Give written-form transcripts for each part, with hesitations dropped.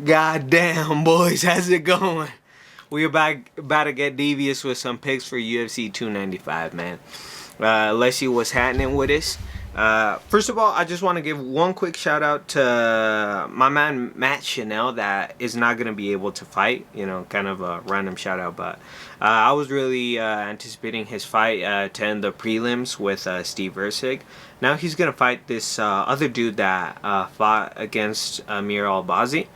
God damn, boys, how's it going? We're about to get devious with some picks for UFC 295, man. Let's see what's happening with this. First of all, I just want to give one quick shout out to my man Matt Chanel that is not going to be able to fight. You know, kind of a random shout out, but I was really anticipating his fight to end the prelims with Steve Erceg. Now he's going to fight this other dude that fought against Amir Albazi.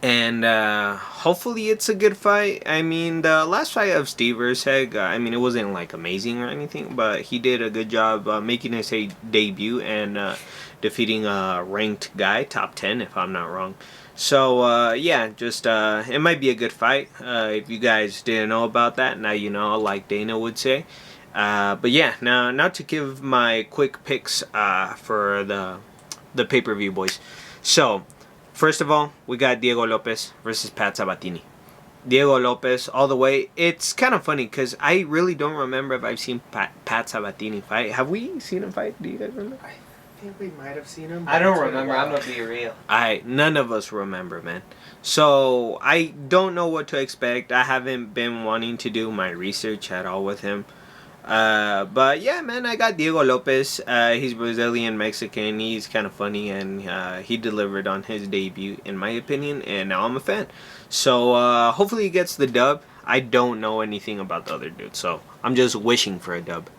And hopefully it's a good fight. I mean, the last fight of Steve Erceg, I mean, it wasn't like amazing or anything, but he did a good job making his debut and defeating a ranked guy, top 10 if I'm not wrong. So yeah, just it might be a good fight. If you guys didn't know about that, now you know, like Dana would say. But yeah, now to give my quick picks for the pay-per-view, boys. So first of all, we got Diego Lopez versus Pat Sabatini. Diego Lopez all the way. It's kind of funny because I really don't remember if I've seen Pat Sabatini fight. Have we seen him fight? Do you guys remember? I think we might have seen him. I don't remember. I'm gonna be real. None of us remember, man. So I don't know what to expect. I haven't been wanting to do my research at all with him. But yeah, man, I got Diego Lopez. He's Brazilian Mexican. He's kind of funny, and he delivered on his debut, in my opinion. And now I'm a fan. So hopefully he gets the dub. I don't know anything about the other dude, so I'm just wishing for a dub.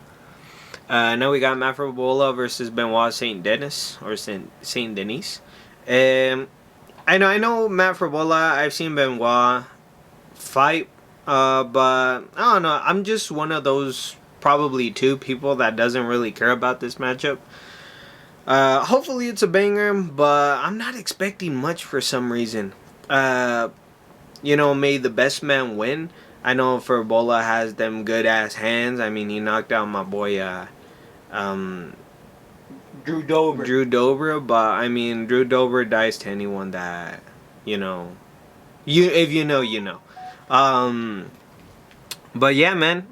Now we got Mafrobola versus Benoit Saint Denis or Saint Denis. I know Mafrobola. I've seen Benoit fight, but I don't know. I'm just one of those probably two people that doesn't really care about this matchup. Hopefully it's a banger, but I'm not expecting much for some reason. You know, may the best man win. I know Furbola has them good ass hands. I mean, he knocked out my boy Drew Dober. Drew Dober, but I mean, Drew Dober dies to anyone that, you know, if you know, you know. But yeah, man,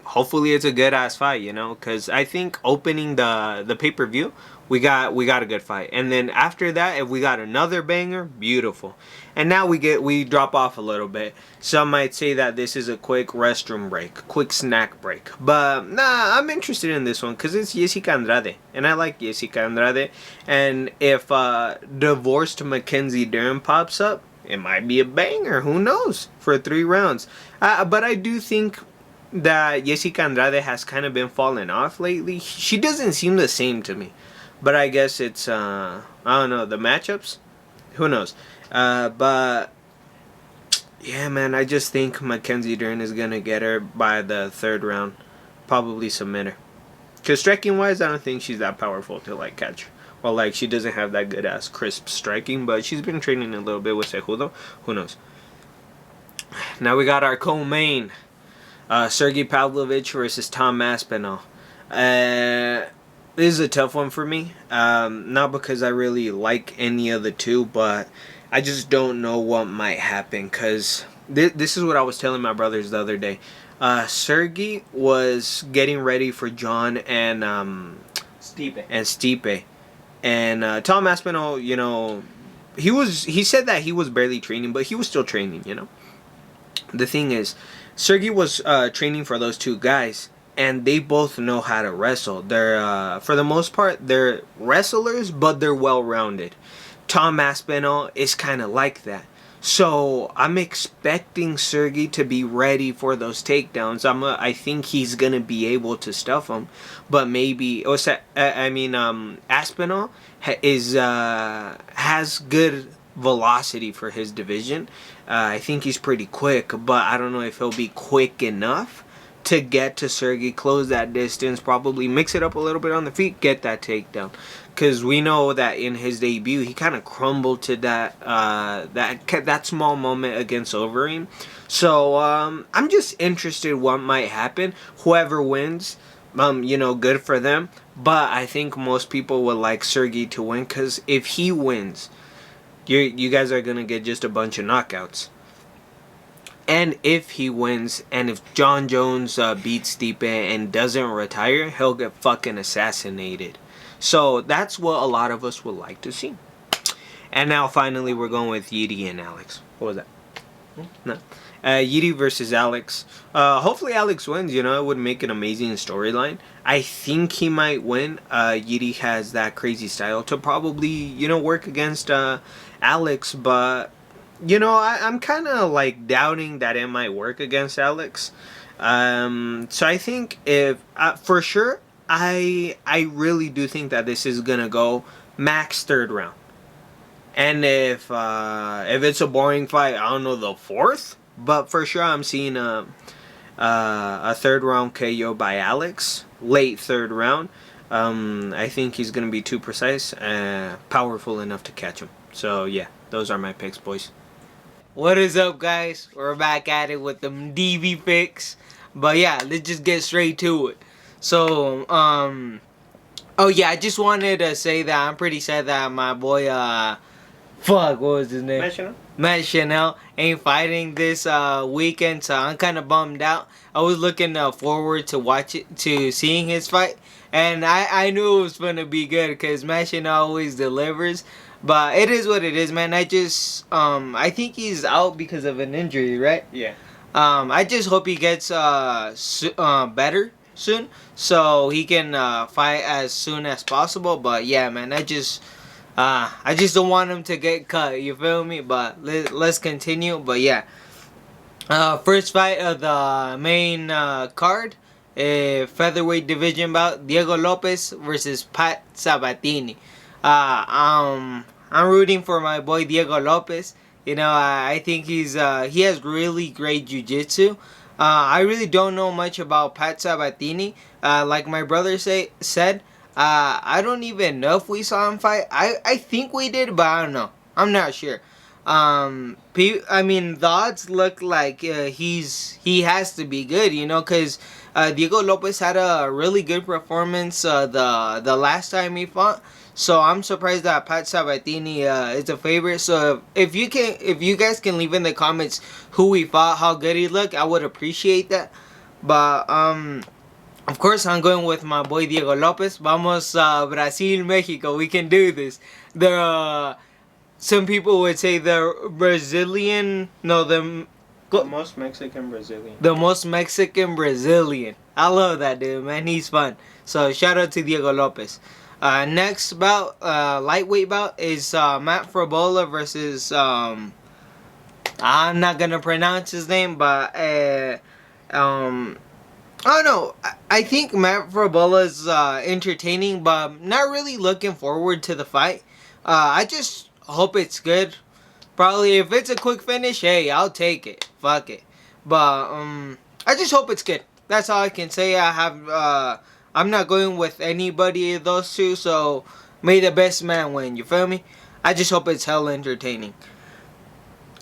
hopefully it's a good ass fight, you know, because I think opening the pay-per-view, we got a good fight, and then after that, if we got another banger, beautiful. And now we drop off a little bit. Some might say that this is a quick restroom break, quick snack break, but nah, I'm interested in this one because it's Jessica Andrade, and I like Jessica Andrade. And if divorced Mackenzie Dern pops up, it might be a banger. Who knows? For 3 rounds. But I do think that Jessica Andrade has kind of been falling off lately. She doesn't seem the same to me. But I guess it's, I don't know, the matchups? Who knows? But, yeah, man, I just think Mackenzie Dern is going to get her by the 3rd round. Probably submit her. Because striking-wise, I don't think she's that powerful to, like, catch. Well, like, she doesn't have that good-ass crisp striking, but she's been training a little bit with Cejudo. Who knows? Now we got our co-main. Sergey Pavlovich versus Tom Aspinall. This is a tough one for me. Not because I really like any of the two, but I just don't know what might happen. Because this is what I was telling my brothers the other day. Sergey was getting ready for John and Stipe. And Tom Aspinall, you know, he said that he was barely training, but he was still training, you know. The thing is, Sergey was training for those two guys, and they both know how to wrestle. They're, for the most part, they're wrestlers, but they're well-rounded. Tom Aspinall is kind of like that. So I'm expecting Sergey to be ready for those takedowns. I think he's gonna be able to stuff them, but maybe Aspinall has good velocity for his division. I think he's pretty quick, but I don't know if he'll be quick enough to get to Sergey, close that distance, probably mix it up a little bit on the feet, get that takedown. Because we know that in his debut, he kind of crumbled to that small moment against Overeem. So I'm just interested what might happen. Whoever wins, you know, good for them. But I think most people would like Sergey to win, because if he wins, you guys are going to get just a bunch of knockouts. And if he wins, and if John Jones beats Stipe and doesn't retire, he'll get fucking assassinated. So that's what a lot of us would like to see. And now finally we're going with Yidi and Alex. What was that? No. Yidi versus Alex. Hopefully Alex wins, you know, it would make an amazing storyline. I think he might win. Yidi has that crazy style to probably, you know, work against Alex, but you know, I'm kind of like doubting that it might work against Alex. So I think if for sure, I really do think that this is gonna go max third round. And if it's a boring fight, I don't know, the fourth. But for sure, I'm seeing a third round KO by Alex, late third round. I think he's gonna be too precise and powerful enough to catch him. So yeah, those are my picks, boys. What is up, guys? We're back at it with them DV picks. But yeah, let's just get straight to it. So oh yeah, I just wanted to say that I'm pretty sad that my boy fuck, what was his name? Matt Chanel ain't fighting this weekend, so I'm kind of bummed out. I was looking forward to seeing his fight, and I knew it was gonna be good because Matt Chanel always delivers. But it is what it is, man. I think he's out because of an injury, right? Yeah. I just hope he gets better soon, so he can fight as soon as possible. But yeah, man, I just don't want him to get cut. You feel me? But let's continue. But yeah, first fight of the main card, featherweight division bout: Diego Lopez versus Pat Sabatini. I'm rooting for my boy Diego Lopez. You know, I think he has really great jiu-jitsu. I really don't know much about Pat Sabatini. Like my brother said, I don't even know if we saw him fight. I think we did, but I don't know. I'm not sure. I mean, the odds look like he has to be good, you know, because Diego Lopez had a really good performance the last time he fought. So I'm surprised that Pat Sabatini is a favorite. So if you guys can leave in the comments who he fought, how good he looked, I would appreciate that. But of course I'm going with my boy Diego Lopez. Vamos Brasil, Mexico. We can do this. Some people would say the most Mexican Brazilian. The most Mexican Brazilian. I love that dude, man. He's fun. So shout out to Diego Lopez. Next bout, lightweight bout, is Matt Frabola versus I'm not gonna pronounce his name, but oh no, I think Matt Frabola is entertaining, but not really looking forward to the fight. I just hope it's good. Probably if it's a quick finish, hey, I'll take it. Fuck it. But I just hope it's good. That's all I can say. I'm not going with anybody of those two, so may the best man win. You feel me? I just hope it's hell entertaining.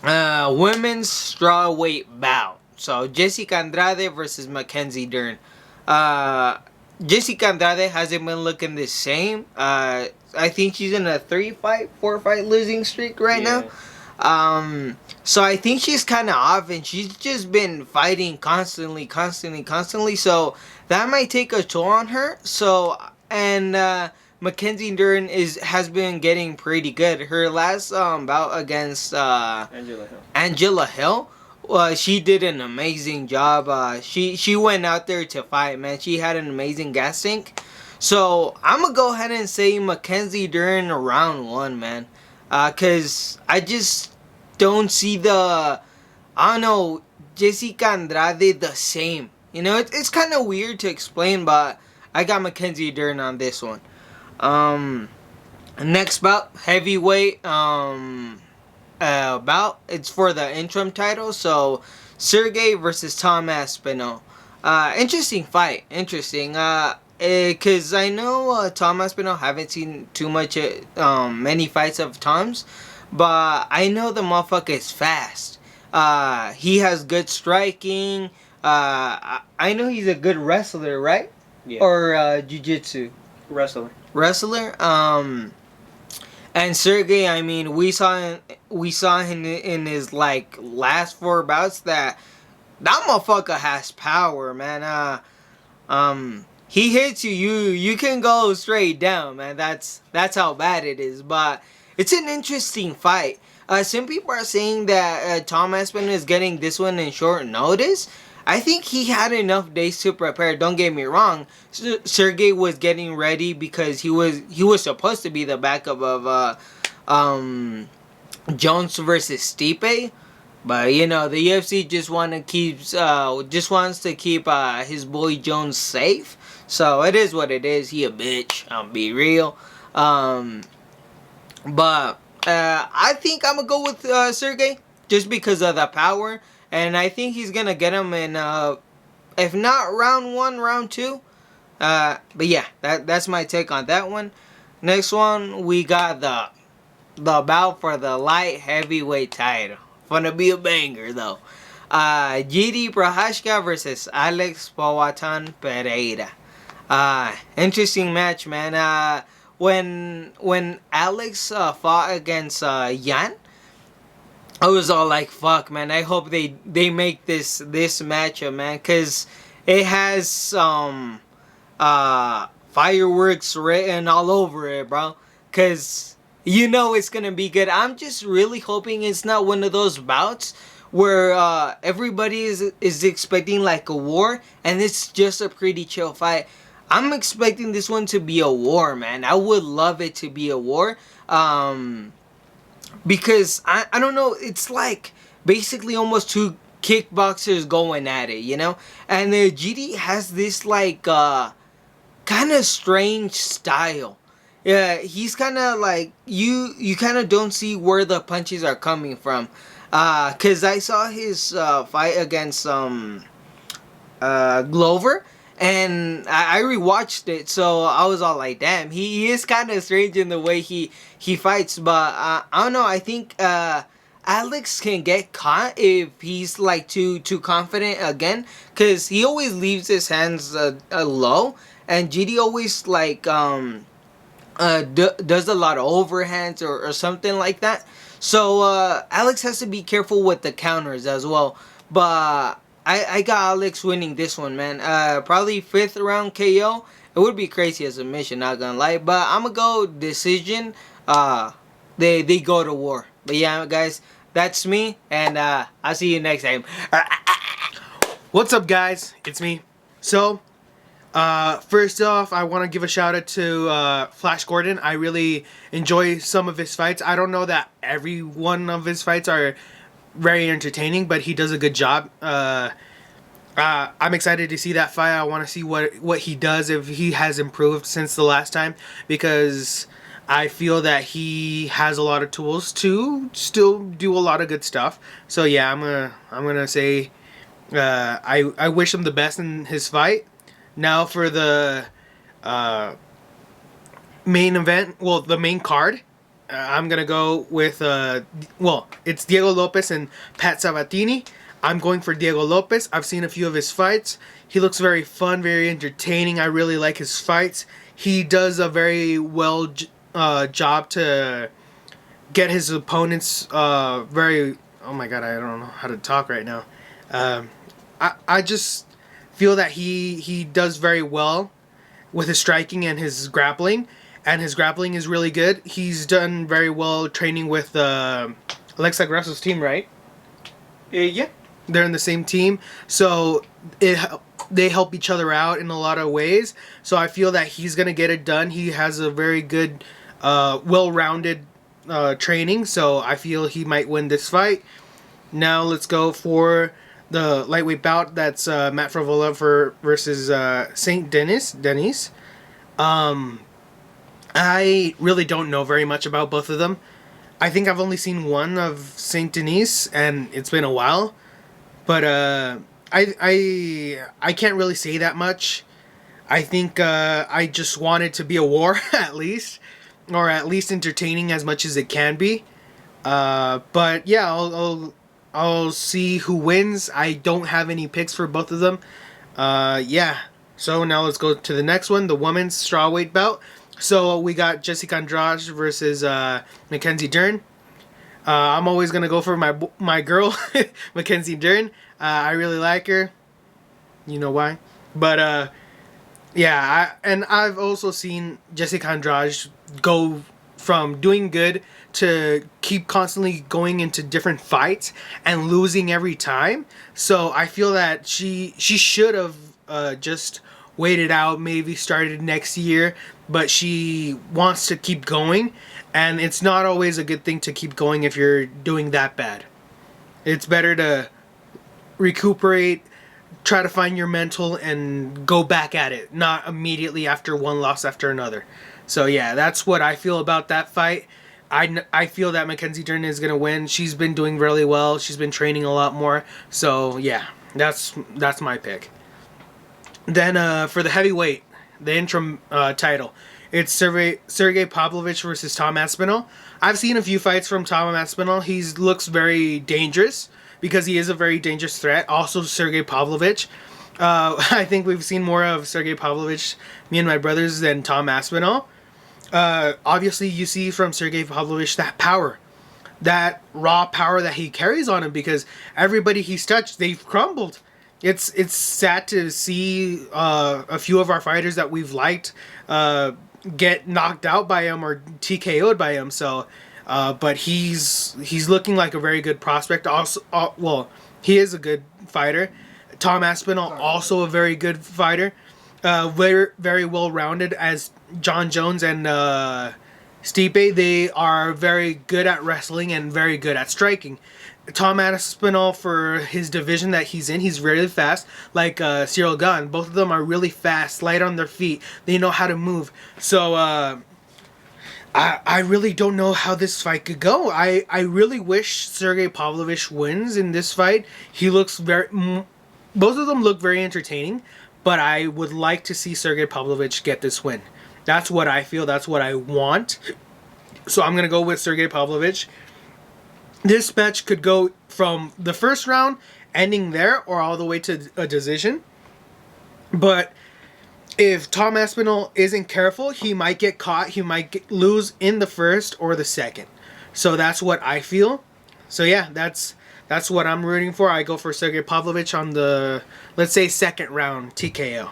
Women's strawweight bout. So Jessica Andrade versus Mackenzie Dern. Jessica Andrade hasn't been looking the same. I think she's in a 4-fight losing streak right now. So I think she's kind of off, and she's just been fighting constantly. So that might take a toll on her. So, and Mackenzie Dern has been getting pretty good. Her last bout against Angela Hill, she did an amazing job. She went out there to fight, man. She had an amazing gas tank. So I'm gonna go ahead and say Mackenzie Dern round 1, man. Cause I just don't see Jessica Andrade the same. You know, it's kind of weird to explain, but I got Mackenzie Dern on this one. Next bout, heavyweight bout. It's for the interim title. So Sergey versus Tom Aspinall. Interesting fight. Interesting. Cause I know Tom Aspinall, haven't seen too much many fights of Tom's, but I know the motherfucker is fast. He has good striking. I know he's a good wrestler, right? Yeah. Or jiu-jitsu. Wrestler. And Sergey, I mean, we saw him in his like last 4 bouts that motherfucker has power, man. he hits you, you can go straight down, man. That's how bad it is. But it's an interesting fight. Some people are saying that Tom Aspin is getting this one in short notice. I think he had enough days to prepare. Don't get me wrong. Sergey was getting ready because he was supposed to be the backup of Jones versus Stipe. But you know, the UFC just wants to keep his boy Jones safe. So it is what it is. He a bitch. I'll be real. But I think I'm gonna go with Sergey just because of the power, and I think he's gonna get him in if not round 1, round 2. But yeah, that's my take on that one. Next one, we got the bout for the light heavyweight title. Gonna be a banger though. GD Prohashka versus Alex Powhatan Pereira. Interesting match, man. When Alex fought against Yan, I was all like, "Fuck, man! I hope they make this matchup, man, cause it has some fireworks written all over it, bro. Cause you know it's gonna be good. I'm just really hoping it's not one of those bouts where everybody is expecting like a war, and it's just a pretty chill fight. I'm expecting this one to be a war, man. I would love it to be a war. Because, I don't know, it's like basically almost two kickboxers going at it, you know? And GD has this like kind of strange style. Yeah, he's kind of like, you kind of don't see where the punches are coming from. Because I saw his fight against Glover. And I rewatched it, so I was all like, damn, he is kind of strange in the way he fights. But I don't know, I think Alex can get caught if he's like too confident again. Because he always leaves his hands low. And GD always like does a lot of overhands or something like that. So Alex has to be careful with the counters as well. But I got Alex winning this one, man. Probably 5th round KO. It would be crazy as a mission, not gonna lie. But I'm gonna go decision. They go to war. But yeah, guys, that's me. And I'll see you next time. What's up, guys? It's me. So, first off, I want to give a shout out to Flash Gordon. I really enjoy some of his fights. I don't know that every one of his fights are very entertaining, but he does a good job. I'm excited to see that fight. I want to see what he does, if he has improved since the last time, because I feel that he has a lot of tools to still do a lot of good stuff. So yeah, I'm gonna say I wish him the best in his fight. Now for the main event, well, the main card. I'm going to go with, it's Diego Lopez and Pat Sabatini. I'm going for Diego Lopez. I've seen a few of his fights. He looks very fun, very entertaining. I really like his fights. He does a very well job to get his opponents very... Oh my god, I don't know how to talk right now. I just feel that he does very well with his striking and his grappling. And his grappling is really good. He's done very well training with Alexa Grasso's team, right? Yeah. They're in the same team. So they help each other out in a lot of ways. So I feel that he's going to get it done. He has a very good, well-rounded training. So I feel he might win this fight. Now let's go for the lightweight bout. That's Matt Frevola versus Saint Denis. I really don't know very much about both of them. I think I've only seen one of Saint Denis, and it's been a while. But I can't really say that much. I think I just want it to be a war at least, or at least entertaining as much as it can be. But yeah, I'll see who wins. I don't have any picks for both of them. Yeah. So now let's go to the next one, the women's strawweight bout. So we got Jessica Andrade versus Mackenzie Dern. I'm always gonna go for my girl, Mackenzie Dern. I really like her. You know why? But Yeah, and I've also seen Jessica Andrade go from doing good to keep constantly going into different fights and losing every time. So I feel that she should have just waited out, maybe started next year, but she wants to keep going, and it's not always a good thing to keep going if you're doing that bad. It's better to recuperate, try to find your mental, and go back at it, not immediately after one loss after another. So yeah, that's what I feel about that fight. I feel that Mackenzie Dern is going to win. She's been doing really well. She's been training a lot more. So yeah, that's my pick. Then for the heavyweight, the interim title, it's Sergey Pavlovich versus Tom Aspinall. I've seen a few fights from Tom Aspinall. He looks very dangerous because he is a very dangerous threat. Also, Sergey Pavlovich. I think we've seen more of Sergey Pavlovich, me and my brothers, than Tom Aspinall. Obviously, you see from Sergey Pavlovich that power, that raw power that he carries on him, because everybody he's touched, they've crumbled. It's sad to see a few of our fighters that we've liked get knocked out by him or TKO'd by him. So, but he's looking like a very good prospect. Also, well, he is a good fighter. Tom Aspinall, also a very good fighter. Very, very well rounded, as John Jones and Stipe. They are very good at wrestling and very good at striking. Tom Aspinall, for his division that he's in, he's really fast, like Cyril Gane. Both of them are really fast, light on their feet. They know how to move. So I really don't know how this fight could go. I really wish Sergey Pavlovich wins in this fight. He looks both of them look very entertaining, but I would like to see Sergey Pavlovich get this win. That's what I feel. That's what I want. So I'm going to go with Sergey Pavlovich. This match could go from the first round, ending there, or all the way to a decision. But if Tom Aspinall isn't careful, he might get caught. He might lose in the first or the second. So that's what I feel. So yeah, that's what I'm rooting for. I go for Sergey Pavlovich on the, let's say, second round TKO.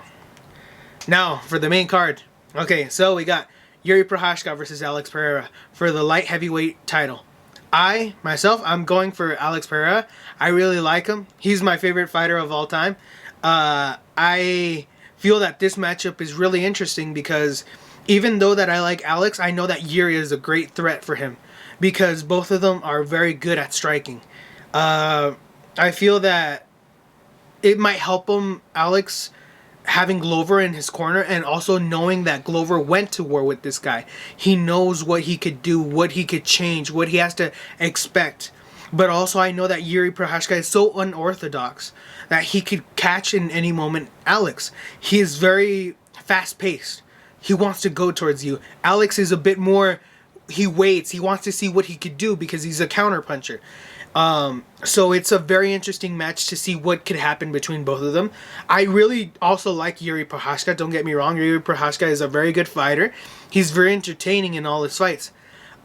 Now for the main card. Okay, so we got Yuri Prochazka versus Alex Pereira for the light heavyweight title. I'm going for Alex Pereira. I really like him. He's my favorite fighter of all time. I feel that this matchup is really interesting because even though that I like Alex, I know that Yuri is a great threat for him because both of them are very good at striking. I feel that it might help him, Alex, having Glover in his corner, and also knowing that Glover went to war with this guy. He knows what he could do, what he could change, what he has to expect. But also I know that Yuri Prochazka is so unorthodox that he could catch in any moment Alex. He is very fast-paced. He wants to go towards you. Alex is a bit more, he waits. He wants to see what he could do because he's a counterpuncher. So it's a very interesting match to see what could happen between both of them. I really also like Yuri Prochazka, don't get me wrong. Yuri Prochazka is a very good fighter. He's very entertaining in all his fights.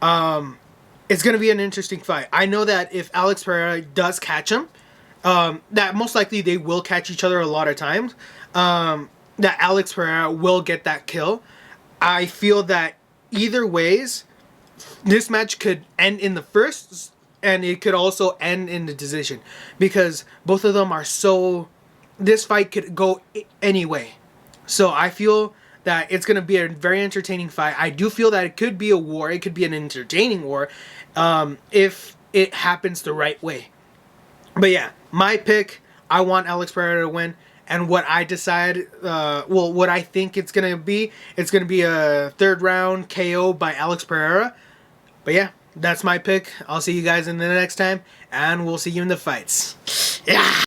It's going to be an interesting fight. I know that if Alex Pereira does catch him, that most likely they will catch each other a lot of times, that Alex Pereira will get that kill. I feel that either ways, this match could end in the first, and it could also end in the decision because both of them are so... This fight could go anyway. So I feel that it's going to be a very entertaining fight. I do feel that it could be a war. It could be an entertaining war if it happens the right way. But yeah, my pick, I want Alex Pereira to win. And what I decide, what I think it's going to be a third round KO by Alex Pereira. But yeah, that's my pick. I'll see you guys in the next time, and we'll see you in the fights. Yeah!